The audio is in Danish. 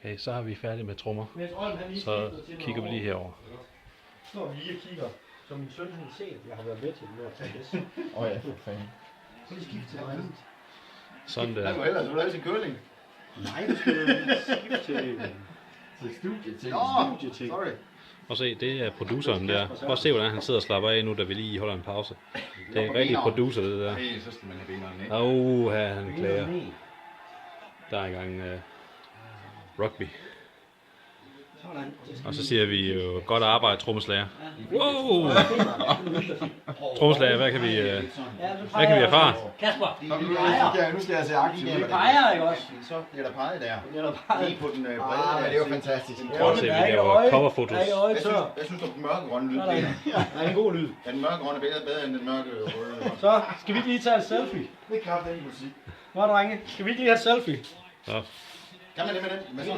Okay, så har vi færdig med trommer. Så kigger vi lige herover. Står vi lige og kigger, så min søn han ser, at jeg har været med til den der proces. Ja, for fanden. Så er det skiftet til noget andet. Sådan Der der. var ellers, du lavede sin curling. Nej, du skal skifte til Studie. studieting. Sorry. Og se, det er produceren der. Prøv at se, hvordan han sidder og slapper af nu, da vi lige holder en pause. Det er en rigtig producer, det der. Hey, så skal man have benene ned. Her han klager. Der er i gang rugby. Sådan. Og så siger vi jo, godt arbejde, trommeslager. Wow! Trommeslager, hvad kan vi erfare? Kasper, Nu skal jeg se aktivt. vi peger ikke også? Så bliver der peget der. Det er der bare. Lige på den brede der. Det er jo fantastisk. Prøv at se, vi laver coverfotos. Jeg synes, den mørkegrønne lyd. Der er en god lyd. Den mørkegrønne er bedre end den mørke røde. Så skal vi ikke lige tage et selfie? Det er kraft, den musik. Nå, drenge, skal vi ikke lige have et selfie? Så. Kan man det med den?